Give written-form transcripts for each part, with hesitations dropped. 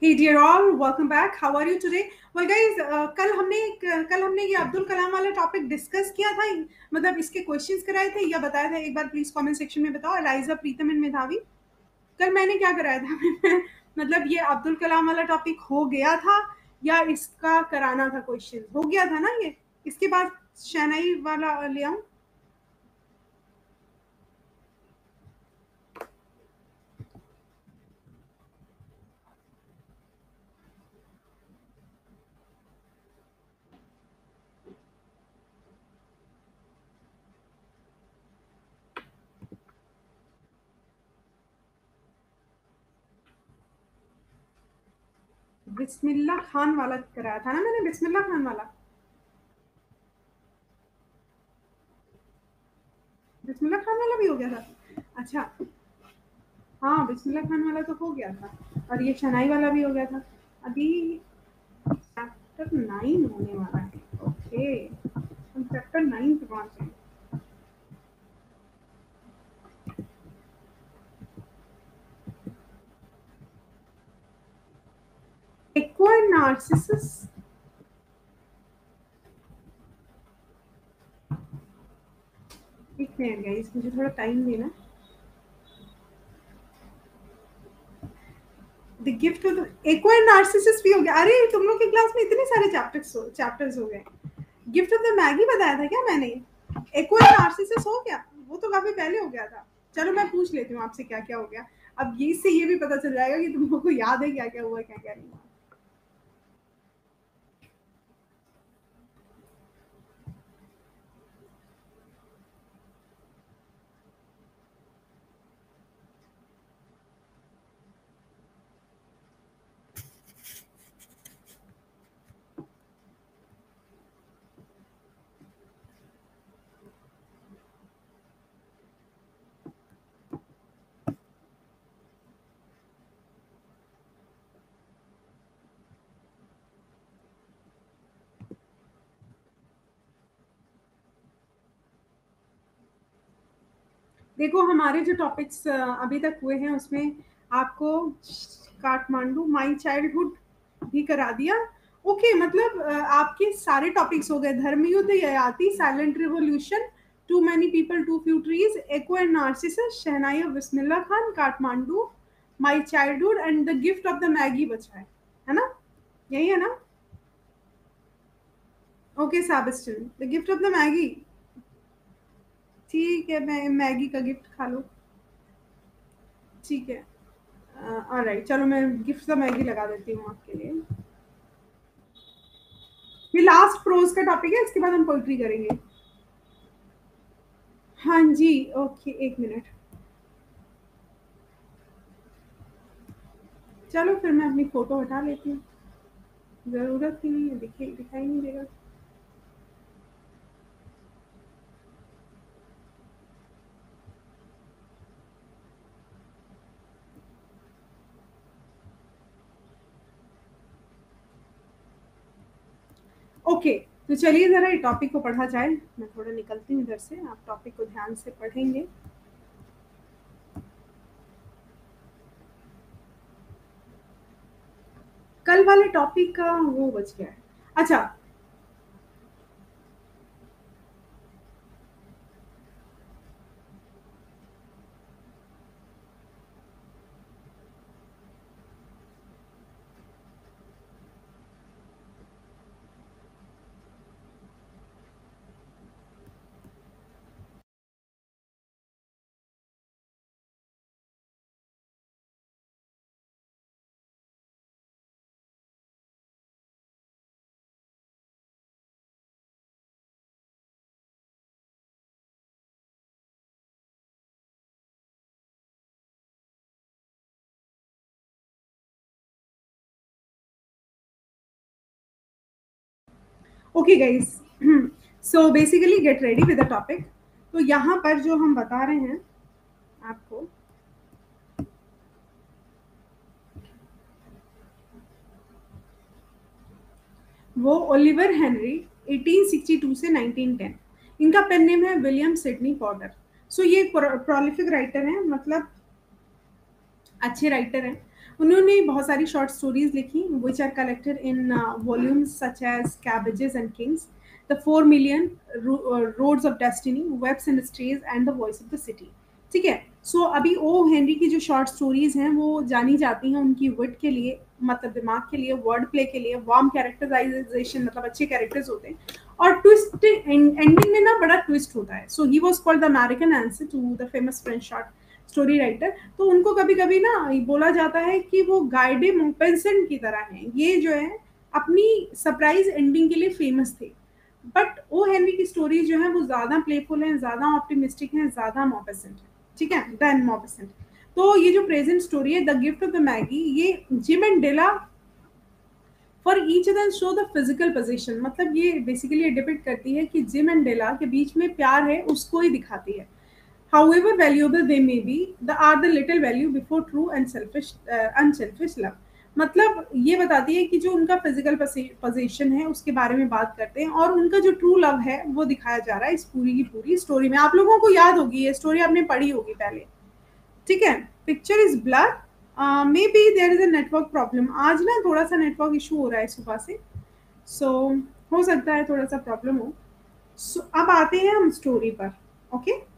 Hey dear all, welcome back. How are you today? Well guys, कल हमने ये अब्दुल कलाम वाला टॉपिक डिस्कस किया था, मतलब इसके क्वेश्चंस कराए थे या बताया था, एक बार प्लीज कमेंट सेक्शन में बताओ। एलाइजा, प्रीतम एंड मेधावी, कल मैंने क्या कराया था? मतलब ये अब्दुल कलाम वाला टॉपिक हो गया था या इसका कराना था? क्वेश्चन हो गया था ना ये? इसके बाद शहनाई वाला ले आऊं? बिस्मिल्लाह खान वाला कराया था ना मैंने, बिस्मिल्लाह खान वाला। बिस्मिल्लाह खान वाला भी हो गया था? अच्छा। हाँ, बिस्मिल्लाह खान वाला तो हो गया था और ये शनाई वाला भी हो गया था। अभी चैप्टर 9 होने वाला है। ओके, हम चैप्टर 9 पे पहुंचे हैं। Acquire Narcissus. एक मिनट गाइस, मुझे थोड़ा टाइम देना। The gift of the acquire Narcissus भी हो गया। अरे तुम लोग की क्लास में इतने सारे चैप्टर्स हो गए। गिफ्ट ऑफ द मैगी बताया था क्या मैंने? एक्वायर नार्सिसस हो गया? वो तो काफी पहले हो गया था। चलो मैं पूछ लेती हूँ आपसे क्या क्या हो गया। अब ये इससे ये भी पता चल जाएगा कि तुम लोगों को याद है क्या क्या हुआ, क्या क्या नहीं हुआ। देखो, हमारे जो टॉपिक्स अभी तक हुए हैं उसमें आपको काठमांडू माई चाइल्डहुड भी करा दिया। ओके, मतलब आपके सारे टॉपिक्स हो गए। Dharmayuddha, Yayati, silent revolution, too many people too few trees, Echo and Narcissus, shehnai of Bismillah Khan, Kathmandu, my childhood and the gift of the Magi बचा है ना? यही है ना? ओके साबिस्टन, the gift of the Magi. ठीक है, मैं मैगी का गिफ्ट खा लो। ठीक है। ऑलराइट, चलो मैं गिफ्ट द मैगी लगा देती हूँ आपके लिए। ये लास्ट प्रोज का टॉपिक है, इसके बाद हम पोइट्री करेंगे। हाँ जी। ओके, एक मिनट। चलो फिर मैं अपनी फोटो हटा लेती हूँ, जरूरत ही नहीं है, दिखाई नहीं देगा। ओके, तो चलिए जरा ये टॉपिक को पढ़ा जाए। मैं थोड़ा निकलती हूँ इधर से, आप टॉपिक को ध्यान से पढ़ेंगे। कल वाले टॉपिक का वो बच गया है। अच्छा। Okay guys, so basically get ready with the topic. तो यहाँ पर जो हम बता रहे हैं आपको, वो ओलिवर हेनरी 1862 से 1910। इनका पेन नेम है विलियम सिडनी पॉटर। सो ये प्रोलिफिक राइटर हैं, मतलब अच्छे राइटर हैं। उन्होंने बहुत सारी शॉर्ट स्टोरीज लिखी which are collected in volumes such as cabbages and kings, the 4 million, roads of destiny, waifs and strays and the voice of the city. ठीक है, सो अभी ओ हेनरी की जो शॉर्ट स्टोरीज हैं वो जानी जाती हैं उनकी विट के लिए, मतलब दिमाग के लिए, वर्ड प्ले के लिए, वार्म कैरेक्टराइजेशन, मतलब अच्छे कैरेक्टर्स होते हैं, और ट्विस्ट एंडिंग में ना बड़ा ट्विस्ट होता है। So he was called the American answer to the famous French short story writer. तो उनको कभी कभी ना बोला जाता है कि वो गाइडे मोपेंसेंट की तरह हैं, ये जो है अपनी सरप्राइज एंडिंग के लिए फेमस थे। बट ओ हेनरी की स्टोरीज जो है वो ज्यादा प्लेफुल हैं, ज्यादा ऑप्टिमिस्टिक हैं, ज्यादा मोपेसेंट है, ठीक है, देन मोपेसेंट। तो ये जो प्रेजेंट स्टोरी है the gift of the Magi, ये Jim and Della for each other show the physical position, मतलब ये बेसिकली डिपिक्ट करती है कि जिम एंड डेला के बीच में प्यार है उसको ही दिखाती है। However valuable they may be, the are the little value before true and unselfish love। मतलब ये बताती है कि जो उनका फिजिकल पोजीशन है उसके बारे में बात करते हैं, और उनका जो ट्रू लव है वो दिखाया जा रहा है इस पूरी की पूरी स्टोरी में। आप लोगों को याद होगी ये स्टोरी, आपने पढ़ी होगी पहले, ठीक है। Picture is blur, maybe there is a network problem, आज ना थोड़ा सा नेटवर्क इशू हो रहा है सुबह से, सो हो सकता है थोड़ा सा प्रॉब्लम हो। अब आते हैं हम स्टोरी पर, okay.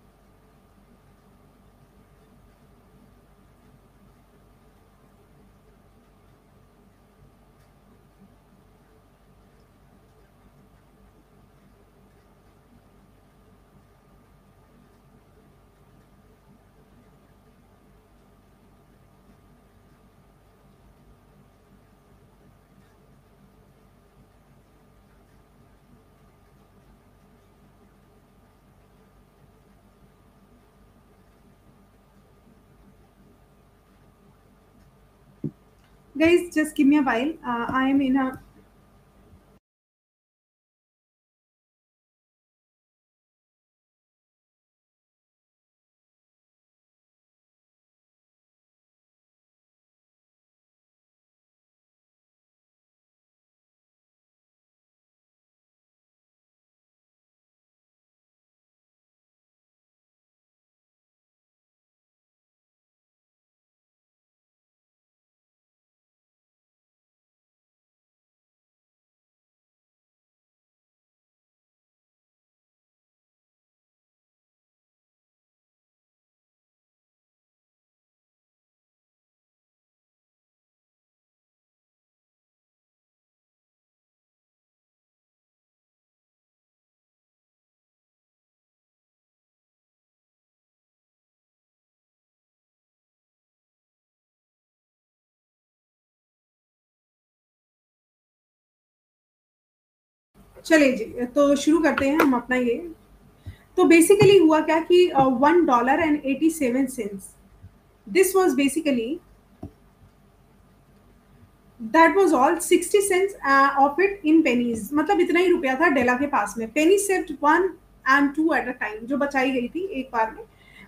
Guys, just give me a while. I am in a चले जी, तो शुरू करते हैं हम अपना ये। तो बेसिकली हुआ क्या कि $1.87, this was basically, that was all 60 cents of it in pennies, मतलब इतना ही रुपया था डेला के पास में। Penny saved 1 and 2 at a time, जो बचाई गई थी एक बार में,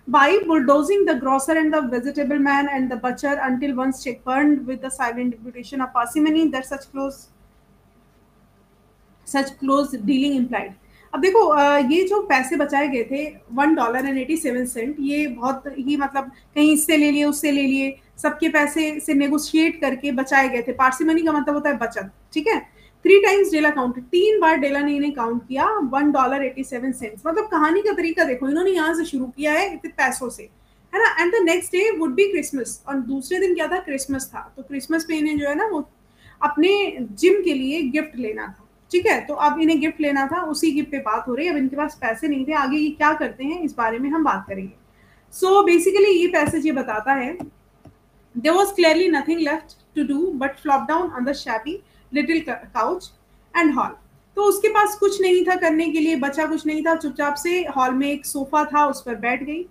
by bulldozing the grocer and the vegetable man and the butcher until one's check burned with the silent reputation of parsimony that such close dealing implied। अब देखो ये जो पैसे बचाए गए थे $1.87, ये बहुत ही मतलब कहीं इससे ले लिए उससे ले लिए, सबके पैसे से नेगोशिएट करके बचाए गए थे। पार्सिमनी का मतलब होता है बचत, ठीक है। 3 times डेला काउंटेड, 3 बार डेला ने इन्हें काउंट किया $1.87, मतलब कहानी का तरीका देखो, इन्होंने यहाँ से शुरू किया है इतने पैसों से, है ना। And the next day would be Christmas, और दूसरे दिन क्या था, क्रिसमस था। तो क्रिसमस पे इन्हें जो है ना वो अपने जिम के लिए गिफ्ट लेना था, ठीक है। तो अब इन्हें गिफ्ट लेना था, उसी गिफ्ट पे बात हो रही है। अब इनके पास पैसे नहीं थे, आगे ये क्या करते हैं इस बारे में हम बात करेंगे। सो बेसिकली ये पैसेज ये बताता है, there was clearly nothing left to do but flop down on the shabby little couch and hall। तो उसके पास कुछ नहीं था करने के लिए, बचा कुछ नहीं था, चुपचाप से हॉल में एक सोफा था उस पर बैठ गई,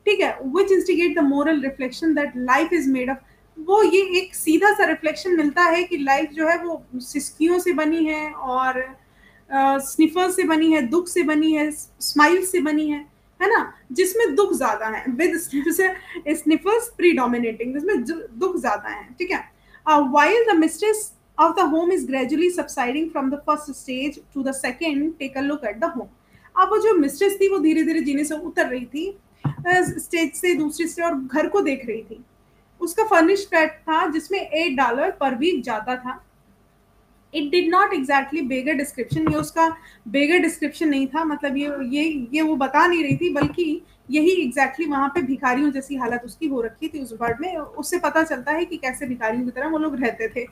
ठीक है। Which instigate the moral reflection that life is made of, वो ये एक सीधा सा रिफ्लेक्शन मिलता है कि लाइफ जो है वो सिस्कियों से बनी है, और स्निफर से बनी है, दुख से बनी है, स्माइल से बनी है ना, जिसमें दुख ज्यादा है, विद स्निफर्स प्रीडोमिनेटिंग, जिसमें दुख ज्यादा है, ठीक है। while the mistress of the home is gradually subsiding from the first stage to the second, take a look at the home। अब वो जो मिस्ट्रेस थी वो धीरे धीरे जीने से उतर रही थी स्टेज से दूसरी स्टेज, और घर को देख रही थी। उसका फर्निश्ड फ्लैट था जिसमें $8 पर वीक जाता था। It did not exactly beggar description, ये उसका बेगर डिस्क्रिप्शन नहीं था, मतलब ये वो बता नहीं रही थी, बल्कि यही एग्जैक्टली वहां पे भिखारियों जैसी हालत उसकी हो रखी थी उस वर्ड में। उससे पता चलता है कि कैसे भिखारियों की तरह वो लोग रहते थे।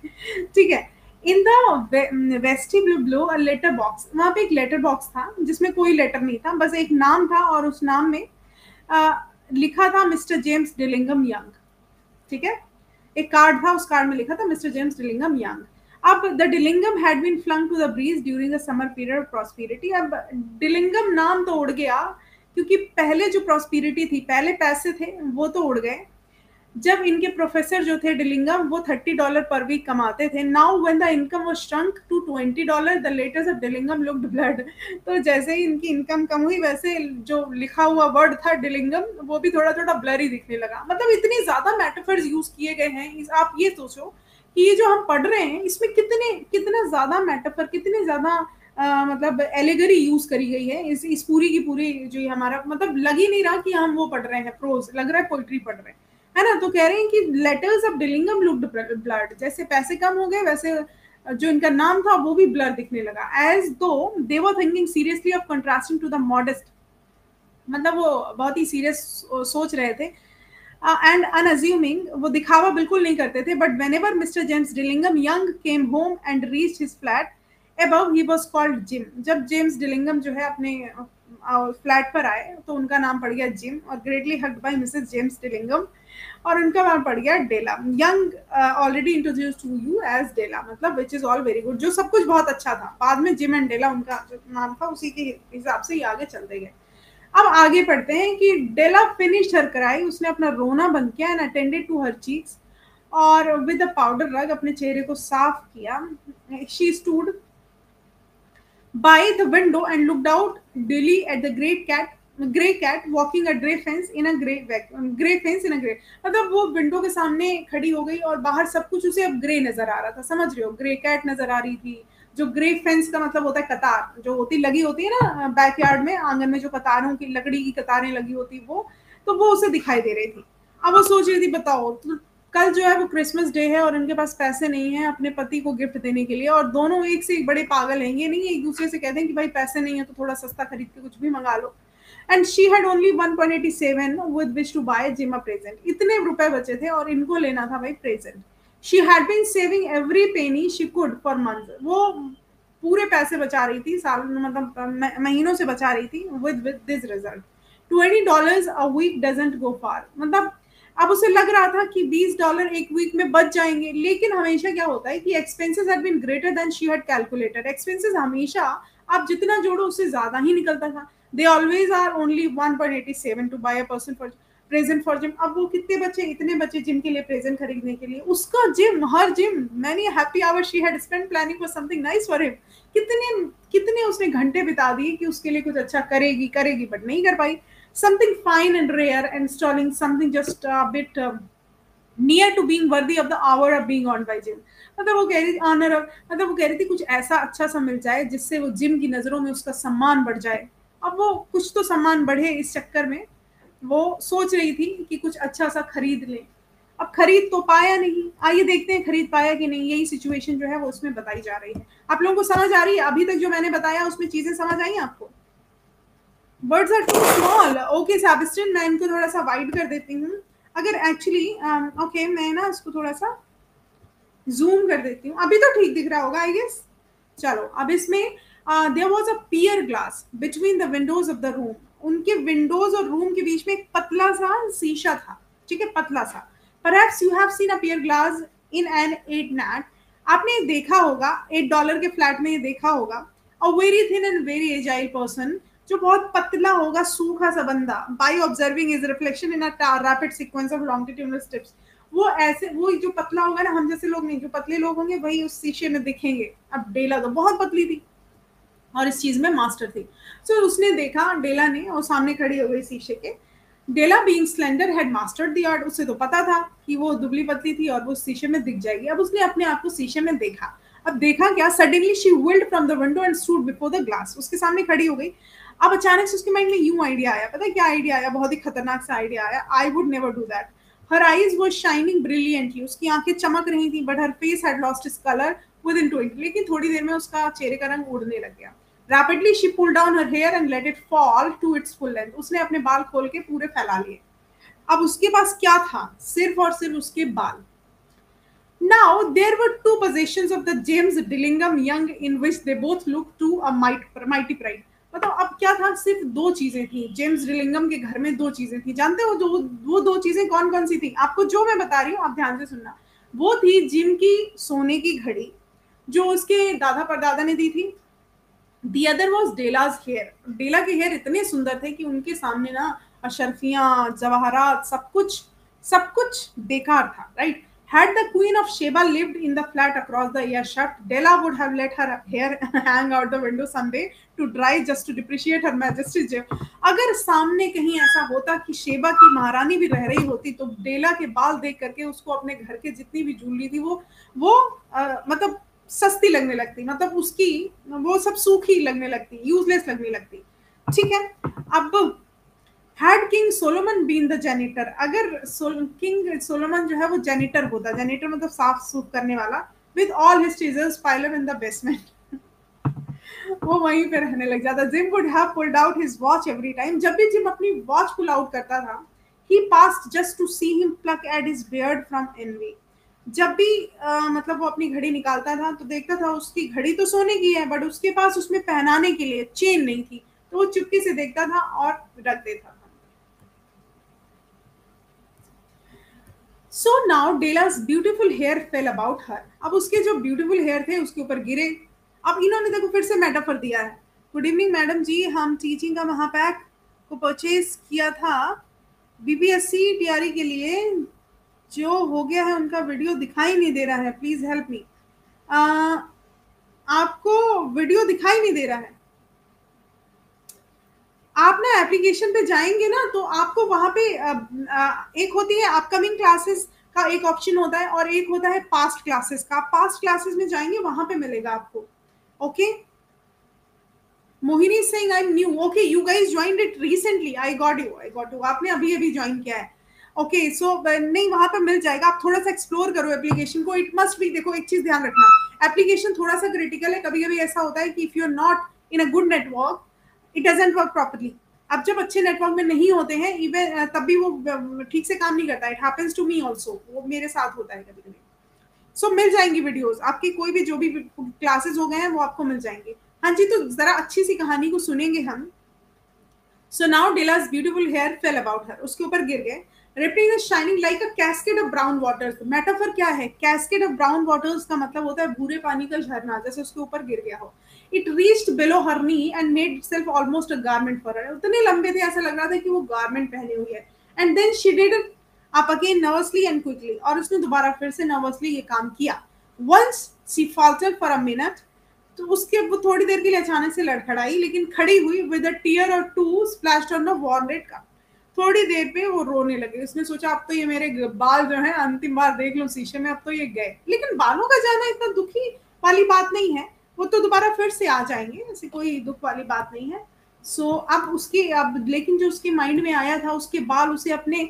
ठीक है। In the vestibule a letter box, वहां पे एक लेटर बॉक्स था जिसमें कोई लेटर नहीं था, बस एक नाम था और उस नाम में लिखा था मिस्टर जेम्स डिलिंगम यंग। ठीक है। एक कार्ड था, उस कार्ड में लिखा था मिस्टर जेम्स डिलिंगम यंग। अब the Dillingham had been flung to the breeze during the summer period of prosperity. अब डिलिंगम नाम तो उड़ गया, क्योंकि पहले जो प्रॉस्पेरिटी थी, पहले पैसे थे वो तो उड़ गए। जब इनके प्रोफेसर जो थे डिलिंगम, वो $30 पर वीक कमाते थे। Now when the income was shrunk to $20, the letters of Dillingham looked blurred. तो जैसे ही इनकी इनकम कम हुई, वैसे जो लिखा हुआ वर्ड था डिलिंगम, वो भी थोड़ा थोड़ा ब्लरी दिखने लगा। मतलब इतनी ज्यादा मेटाफर्स यूज किए गए हैं। आप ये सोचो कि ये जो हम पढ़ रहे हैं, इसमें कितना ज्यादा मेटाफर, कितने ज्यादा मतलब एलिगरी यूज करी गई है इस पूरी की पूरी। जो ये हमारा मतलब लग ही नहीं रहा कि हम वो पढ़ रहे हैं प्रोज, लग रहा है पोइट्री पढ़ रहे हैं, है ना। तो कह रहे हैं कि letters of Dillingham looked blood, जैसे पैसे कम हो गए वैसे जो इनका नाम था वो भी ब्लर दिखने लगा। As though they were thinking seriously of contrasting to the modest, मतलब वो बहुत ही सीरियस सोच रहे थे। एंड अनअज्यूमिंग, वो दिखावा बिल्कुल नहीं करते थे। But whenever mister James Dillingham Young came home and reach his flat above he was called Jim. जब जेम्स डिलिंगम जो है अपने फ्लैट पर आए तो उनका नाम पड़ गया जिम, और greatly hugged by missus James Dillingham, और उनका नाम पड़ गया Della. Young already introduce to you as Della, मतलब which is all very good, जो सब कुछ बहुत अच्छा था। बाद में जिम एंड डेला उनका जो नाम था, उसी के हिसाब से ये आगे चलते गए। अब आगे पढ़ते हैं कि डेला फिनिश्ड हर क्राई, उसने अपना रोना बंद किया and attended to her cheeks, और विद अ पाउडर रग अपने चेहरे को साफ किया। She stood by the window and looked out dully at the grey cat walking a grey fence in a grey fence in a grey। मतलब वो window के सामने खड़ी हो गई और बाहर सब कुछ उसे अब ग्रे नजर आ रहा था, समझ रहे हो। ग्रे कैट नजर आ रही थी। जो ग्रे फेंस का मतलब होता है कतार, जो होती लगी होती है ना बैकयार्ड में, आंगन में जो कतारों की लकड़ी की कतारें लगी होती, वो तो वो उसे दिखाई दे रही थी। अब वो सोच रही थी, बताओ कल जो है वो क्रिसमस डे है और इनके पास पैसे नहीं है अपने पति को गिफ्ट देने के लिए, और दोनों एक से एक बड़े पागल हैं। ये नहीं एक दूसरे से कहते हैं कि भाई पैसे नहीं है तो थोड़ा सस्ता खरीद के कुछ भी मंगा लो। And she had only 1.87 with which to buy Jim a present. इतने रुपए बचे थे और इनको लेना था भाई present. She had been saving every penny she could for month. वो पूरे पैसे बचा रही थी, साल मतलब महीनों से बचा रही थी। With this result $20 a week doesn't go far. मतलब अब उसे लग रहा था कि $20 एक वीक में बच जाएंगे, लेकिन हमेशा क्या होता है कि expenses had been greater than she had calculated. Expenses हमेशा आप जितना जोड़ो उससे ज्यादा ही निकलता था। They always are only 1.87 to buy a person for present for Jim. अब वो कितने बचे, इतने बचे जिम के लिए, प्रेजेंट खरीदने के लिए। उसका Jim, her Jim many happy hour she had spent planning for something nice for him. कितने कितने उसने घंटे बिता दिए कि उसके लिए कुछ अच्छा करेगी करेगी, बट नहीं कर पाई। Something fine and rare and installing something just a bit near to being worthy of the hour of being on by Jim। मतलब वो कह रही थी ऑनर ऑफ, मतलब वो कह रही थी कुछ ऐसा अच्छा सा मिल जाए जिससे वो जिम की नजरों में उसका सम्मान बढ़ जाए। अब वो कुछ तो सम्मान बढ़े, इस चक्कर में वो सोच रही थी कि कुछ अच्छा सा खरीद ले। अब खरीद तो पाया नहीं, आइए देखते हैं खरीद पाया कि नहीं। यही सिचुएशन जो है वो उसमें बताई जा रही है। आप लोगों को समझ आ रही है अभी तक जो मैंने बताया, उसमें चीजें समझ आई आपको? Words are too small. Okay Sebastian, मैं इनको थोड़ा सा वाइड कर देती हूँ। अगर एक्चुअली ओके मैं ना इसको थोड़ा सा जूम कर देती हूँ, अभी तो ठीक दिख रहा होगा आई गेस। चलो अब इसमें there was a pier glass between the windows of the room. उनके विंडोज और रूम के बीच में एक पतला सा शीशा था, ठीक है, पतला सा। Perhaps you have seen a pier glass in an 8 नैट। आपने देखा होगा, $8 के फ्लैट में ये देखा होगा। A very thin and very agile person, जो बहुत पतला होगा, सूखा सा बंदा, by observing is reflection in a rapid sequence of longitudinal steps. वो ऐसे, वो जो पतला होगा ना, हम जैसे लोग नहीं, जो पतले लोग होंगे वही उस शीशे में दिखेंगे। अब डेला तो बहुत पतली थी और इस चीज में मास्टर थी। सो उसने देखा, डेला ने, और सामने खड़ी हो गई शीशे के। Della being slender had mastered the art. उसे तो पता था कि वो दुबली पतली थी और वो शीशे में दिख जाएगी। अब उसने अपने आप को शीशे में देखा। अब देखा क्या, suddenly she wheeled from the window and stood before the glass. उसके सामने खड़ी हो गई। अब अचानक से उसके माइंड में यूं आइडिया आया, पता है क्या आइडिया आया? बहुत ही खतरनाक सा आइडिया आया। I would never do that. Her eyes वो शाइनिंग ब्रिलियंटली, उसकी आंखें चमक रही थी, but her face had lost its colour with in 20, लेकिन थोड़ी देर में उसका चेहरे का रंग उड़ने लग गया। Rapidly she pull down her hair and let it fall to its full length, उसने अपने बाल खोल के पूरे फैला लिए। अब उसके पास क्या था? सिर्फ और सिर्फ उसके बाल। Now there were two possessions of the James Dillingham Young in which they both looked to a mighty pride. मतलब अब क्या था? सिर्फ दो चीजें थी जेम्स डिलिंगम के घर में, दो चीजें थी। जानते हो वो दो चीजें कौन कौन सी थी? आपको जो मैं बता रही हूँ आप ध्यान से सुनना। वो थी जिम की सोने की घड़ी जो उसके दादा परदादा ने दी थी। The other was Della's hair. Della के हेयर इतने सुंदर थे कि उनके सामने ना अशरफियां, जवाहरात, सब कुछ बेकार था, right? Had the Queen of Sheba lived in the flat across the earshot, Della would have let her hair hang out the window someday to dry just to depreciate her majesty's gem. अगर सामने कहीं ऐसा होता कि Sheba की महारानी भी रह रही होती तो डेला के बाल देख करके उसको अपने घर के जितनी भी ज्वेलरी थी वो मतलब सस्ती लगने लगती, मतलब उसकी वो सब सूखी लगने लगती, यूजलेस लगने लगती। ठीक है, अब had king Solomon been the janitor, अगर किंग सोलोमन जो है वो जेनिटर होता, जेनिटर मतलब साफ सूफ करने वाला, with all his treasures pile up in the basement, वो वहीं पे रहने लग जाता। Jim would have pulled out his watch every time, जब भी जिम अपनी वॉच पुल आउट करता था, he passed just to see him pluck at his beard from envy. जब भी मतलब वो अपनी घड़ी निकालता था तो देखता था उसकी घड़ी तो सोने की है बट उसके पास उसमें पहनाने के लिए चेन नहीं थी, तो वो चुपके से देखता था और रख देता था। So now Della's beautiful hair fell about her, अब उसके जो ब्यूटीफुल हेयर थे उसके ऊपर गिरे। अब इन्होंने देखो फिर से मेटाफर दिया है। गुड इवनिंग मैडम जी, हम टीचिंग का महापैक को परचेज किया था बीपीएससी तैयारी के लिए, जो हो गया है उनका वीडियो दिखाई नहीं दे रहा है, प्लीज हेल्प मी। आपको वीडियो दिखाई नहीं दे रहा है? आप ना एप्लीकेशन पे जाएंगे ना तो आपको वहां पे एक होती है अपकमिंग क्लासेस का एक ऑप्शन होता है और एक होता है पास्ट क्लासेस का। पास्ट क्लासेस में जाएंगे वहां पे मिलेगा आपको। Okay, Mohini Singh I am new, okay you guys joined it recently, I got you, आपने अभी अभी ज्वाइन किया है। ओके सो नहीं, वहां पे मिल जाएगा, आप थोड़ा सा एक्सप्लोर करो एप्लीकेशन को। इट मस्ट बी, देखो एक चीज ध्यान रखना, एप्लीकेशन थोड़ा सा क्रिटिकल है, कभी कभी ऐसा होता है कि if you are not in a good network it doesn't work properly. अब जब अच्छे नेटवर्क में नहीं होते हैं इवन तब भी वो ठीक से काम नहीं करता। It happens to me also, वो मेरे साथ होता है कभी कभी। सो मिल जाएंगी वीडियोस आपकी, कोई भी जो भी क्लासेस हो गए हैं वो आपको मिल जाएंगे। हाँ जी, तो जरा अच्छी सी कहानी को सुनेंगे हम। So now Della's beautiful hair fell about her, उसके ऊपर गिर गए। Rippling is shining like a cascade of brown waters, metaphor क्या है? कैस्केड ऑफ ब्राउन वाटर्स का मतलब होता है भूरे पानी का झरना, जैसे उसके ऊपर गिर गया हो। It reached below her knee and made itself almost a garment for her, उतने लंबे थे ऐसा लग रहा था कि वो गारमेंट पहने हुई है। And then she did up again nervously and quickly, और उसने दोबारा फिर से नर्वसली ये काम किया। Once she faltered for a minute, तो उसके वो थोड़ी देर के लिए अचानक से लड़खड़ाई, लेकिन खड़ी हुई विद अ टीयर और टू स्प्लैश्ड ऑन द वॉर्नेट का। थोड़ी देर पे वो रोने लगे, उसने सोचा अब तो ये मेरे बाल जो है अंतिम बार देख लो शीशे में, अब तो ये गए। लेकिन बालों का जाना इतना दुखी वाली बात नहीं है, वो तो दोबारा फिर से आ जाएंगे, ऐसे कोई दुख वाली बात नहीं है। सो अब उसके अब लेकिन जो उसके माइंड में आया था, उसके बाल उसे अपने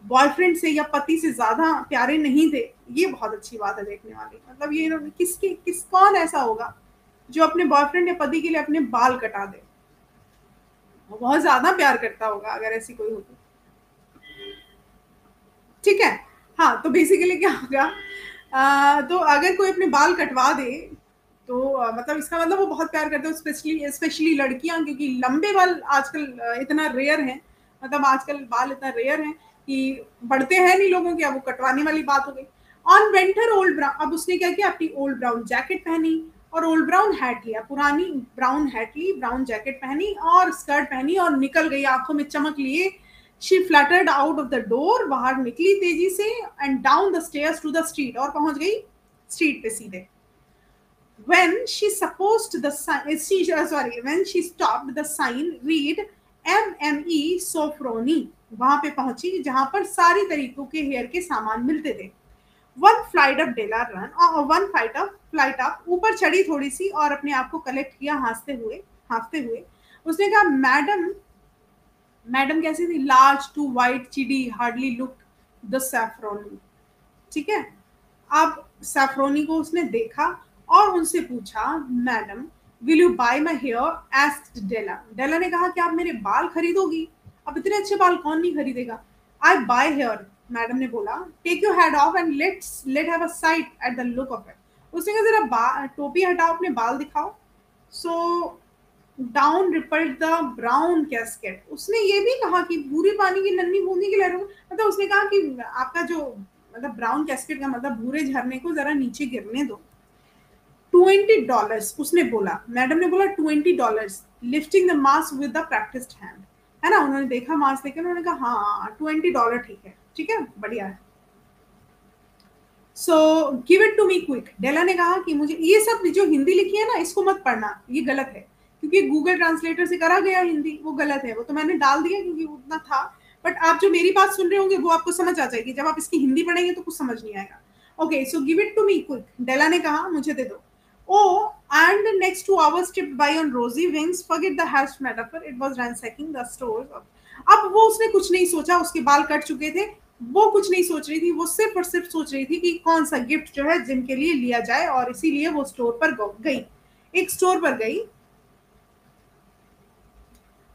बॉयफ्रेंड से या पति से ज्यादा प्यारे नहीं थे। ये बहुत अच्छी बात है देखने वाली, मतलब ये कौन ऐसा होगा जो अपने बॉयफ्रेंड या पति के लिए अपने बाल कटा दे? वो बहुत ज्यादा प्यार करता होगा अगर ऐसी कोई होती। ठीक है, हाँ तो बेसिकली क्या होगा, तो अगर कोई अपने बाल कटवा दे तो मतलब इसका मतलब वो बहुत प्यार करते हो, स्पेशली स्पेशली लड़कियां, क्योंकि लंबे बाल आजकल इतना रेयर हैं, मतलब आजकल बाल इतना रेयर हैं कि बढ़ते हैं नहीं लोगों के, अब वो कटवाने वाली बात हो गई। ऑन वेंटर ओल्ड ब्राउन, अब उसने क्या किया, अपनी ओल्ड ब्राउन जैकेट पहनी और ओल्ड ब्राउन हैट लिया, पुरानी ब्राउन हैट ली, ब्राउन जैकेट पहनी और स्कर्ट पहनी और निकल गई, आंखों में चमक लिए। She fluttered out of the door, बाहर निकली तेजी से, and down the stairs to the street, और पहुंच गई स्ट्रीट पे सीधे। When she supposed the sign, when she stopped, the sign read MME Sofroni, वहां पे पहुंची जहां पर सारी तरीकों के हेयर के सामान मिलते थे। One flight of Della ran और वन फ्लाइट ऑफ, ऊपर चढ़ी थोड़ी सी और अपने आप को कलेक्ट किया हाँफते हुए। उसने कहा मैडम, मैडम कैसी थी? लार्ज टू वाइट चिड़ी हार्डली लुक द सैफरोनी, ठीक है। अब सैफरोनी को उसने देखा और उनसे पूछा, madam will you buy my hair, asked Della. Della ने कहा कि आप मेरे बाल खरीदोगी? अब इतने अच्छे बाल कौन नहीं खरीदेगा। आई बाय हेयर, मैडम ने बोला, take your head off and let have a sight at the look of it. उसने कहा जरा टोपी हटाओ, अपने बाल दिखाओ। So down rippled the brown casket. उसने ये भी कहा कि भूरी पानी की नन्ही बूंदी की लहरों, मतलब उसने कहा कि आपका जो मतलब ब्राउन कैस्केट का मतलब भूरे झरने को जरा नीचे गिरने दो। $20 उसने बोला, मैडम ने बोला $20, lifting the mask with the practised hand, है ना। उन्होंने देखा मास्क देखे, उन्होंने कहा हाँ $20 ठीक है, ठीक है, बढ़िया है। So give it to me quick. Della ने कहा कि मुझे ये सब जो हिंदी लिखी है ना इसको मत पढ़ना, ये गलत है, क्योंकि गूगल ट्रांसलेटर से करा गया हिंदी, वो गलत है, वो तो मैंने डाल दिया क्योंकि उतना था। बट आप जो मेरी बात सुन रहे होंगे वो आपको समझ आ जाएगी, जब आप इसकी हिंदी पढ़ेंगे तो कुछ समझ नहीं आएगा। Okay, so give it to me quick, Della ने कहा मुझे दे दो। Oh, and the next 2 hours stripped by on rosy wings, forget the hashed metaphor, it was ransacking the stores of... अब वो उसने कुछ नहीं सोचा, उसके बाल कट चुके थे, वो कुछ नहीं सोच रही थी, वो सिर्फ और सिर्फ सोच रही थी कि कौन सा गिफ्ट जो है जिम के लिए लिया जाए, और इसीलिए वो स्टोर पर गई, एक स्टोर पर गई,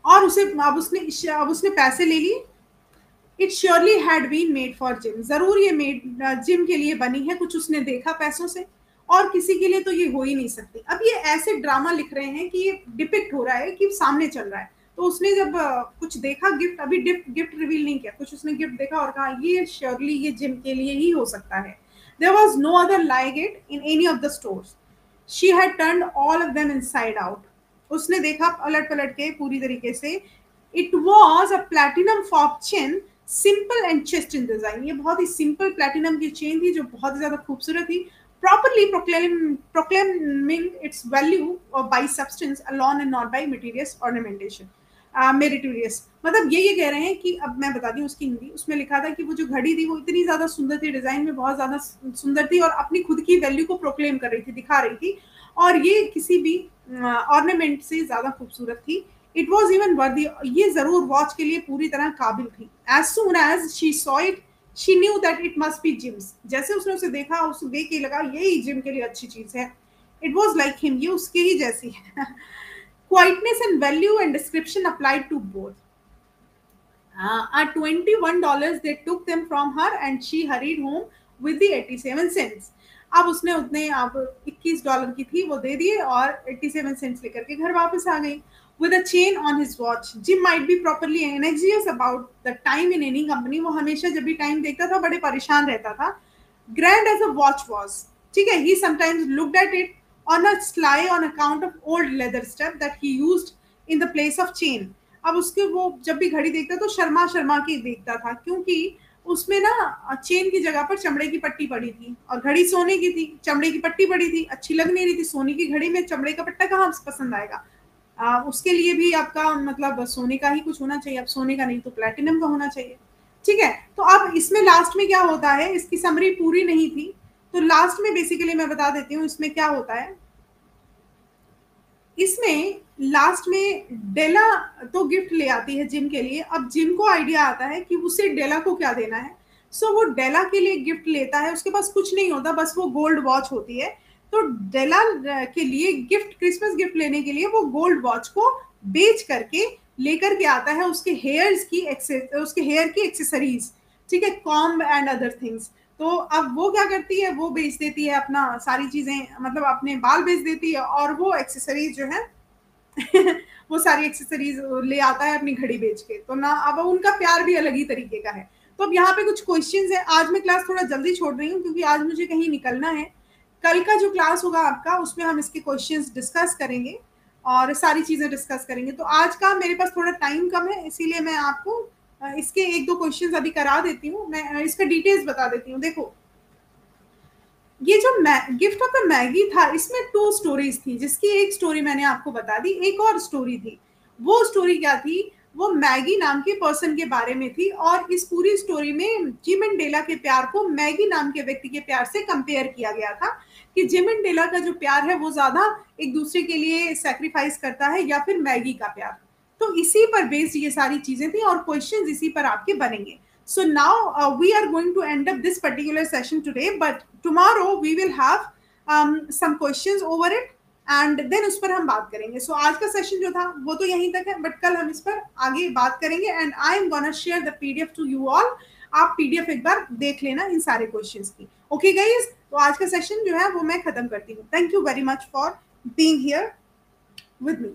और अब उसने पैसे ले लिए। It surely had been made for Jim, जरूर ये मेड जिम के लिए बनी है, कुछ उसने देखा पैसों से, और किसी के लिए तो ये हो ही नहीं सकती। अब ये ऐसे ड्रामा लिख रहे हैं कि ये डिपिक्ट हो रहा है कि सामने चल रहा है। तो उसने जब कुछ देखा गिफ्ट, अभी गिफ्ट रिवील नहीं किया, कुछ उसने गिफ्ट देखा और कहा ये श्योरली ये जिम के लिए ही हो सकता है। There was no other like it in any of the stores, she had turned all of them inside out. उसने देखा पलट पलट के पूरी तरीके से। It was a platinum fob chain, simple and chaste in design. ये बहुत ही सिंपल प्लैटिनम की चेन थी जो बहुत ही ज्यादा खूबसूरत थी, properly proclaiming its value by substance alone and not by materials ornamentation, meritorious। मतलब ये कह रहे हैं कि, अब मैं बता दी उसकी हिंदी, उसमें लिखा था कि वो जो घड़ी थी वो इतनी ज्यादा सुंदर थी, डिजाइन में बहुत ज्यादा सुंदर थी, और अपनी खुद की वैल्यू को प्रोक्लेम कर रही थी, दिखा रही थी, और ये किसी भी ऑर्नामेंट से ज्यादा खूबसूरत थी। इट वॉज इवन वर्दी, ये जरूर वॉच के लिए पूरी तरह काबिल थी। As soon as she saw it she knew that it must be Jim's। जैसे उसने उसे देखा, उसे देख के लगा यही जिम के लिए अच्छी चीज है। It was like him, ये उसके ही जैसी है। Quietness and value and description applied to both। At $21 they took them from her and she hurried home with the 87 cents। अब उसने उतने, अब $21 की थी, वो दे दिए और 87 सेंट्स लेकर के घर वापस आ गई। With a chain on his watch, Jim might be properly anxious about the time in any company। वो हमेशा जब भी टाइम देखता था बड़े परेशान रहता था। Grand as a watch was, ठीक है, he sometimes looked at it on a sly on account of old leather stuff that he used in the place of chain। अब उसके वो जब भी घड़ी देखता तो शर्मा शर्मा के देखता था, क्योंकि उसमें ना चेन की जगह पर चमड़े की पट्टी पड़ी थी, और घड़ी सोने की थी, चमड़े की पट्टी पड़ी थी, अच्छी लग नहीं रही थी। सोने की घड़ी में चमड़े का पट्टा कहाँ पसंद आएगा। उसके लिए भी आपका मतलब सोने का ही कुछ होना चाहिए, अब सोने का नहीं तो प्लैटिनम का होना चाहिए, ठीक है। तो अब इसमें लास्ट में क्या होता है, इसकी समरी पूरी नहीं थी, तो लास्ट में बेसिकली मैं बता देती हूँ इसमें क्या होता है। इसमें लास्ट में डेला तो गिफ्ट ले आती है जिम के लिए। अब जिम को आइडिया आता है कि उसे डेला को क्या देना है। सो वो डेला के लिए गिफ्ट लेता है, उसके पास कुछ नहीं होता, बस वो गोल्ड वॉच होती है। तो डेला के लिए गिफ्ट, क्रिसमस गिफ्ट लेने के लिए वो गोल्ड वॉच को बेच करके लेकर के आता है उसके उसके हेयर की एक्सेसरीज, ठीक है, कॉम्ब एंड अदर थिंग्स। तो अब वो क्या करती है, वो बेच देती है अपना सारी चीजें, मतलब अपने बाल बेच देती है, और वो एक्सेसरीज जो है वो सारी एक्सेसरीज ले आता है अपनी घड़ी बेच के। तो ना अब उनका प्यार भी अलग ही तरीके का है। तो अब यहाँ पे कुछ क्वेश्चंस है। आज मैं क्लास थोड़ा जल्दी छोड़ रही हूँ क्योंकि आज मुझे कहीं निकलना है। कल का जो क्लास होगा आपका उसमें हम इसके क्वेश्चंस डिस्कस करेंगे और सारी चीजें डिस्कस करेंगे। तो आज का मेरे पास थोड़ा टाइम कम है, इसीलिए मैं आपको इसके 1-2 क्वेश्चंस अभी करा देती हूँ। मैं इसका डिटेल्स बता देती हूँ। देखो, ये जो गिफ्ट ऑफ द मैगी था, इसमें 2 स्टोरीज थी, जिसकी एक स्टोरी मैंने आपको बता दी, एक और स्टोरी थी। वो स्टोरी क्या थी, वो मैगी नाम के पर्सन के बारे में थी, और इस पूरी स्टोरी में जिम एंड डेला के प्यार को मैगी नाम के व्यक्ति के प्यार से कंपेयर किया गया था कि जिम एंड डेला का जो प्यार है वो ज्यादा एक दूसरे के लिए सैक्रिफाइस करता है या फिर मैगी का प्यार। तो इसी पर बेस्ड ये सारी चीजें थी और क्वेश्चन इसी पर आपके बनेंगे। So now we are going to end up this particular session today, but tomorrow we will have some questions over it and then उस पर हम बात करेंगे. So आज का सेशन जो था वो तो यहीं तक है, but कल हम इस पर आगे बात करेंगे and I am gonna share the PDF to you all. आप PDF एक बार देख लेना इन सारे क्वेश्चंस की. Okay guys, तो आज का सेशन जो है वो मैं खत्म करती हूँ. Thank you very much for being here with me.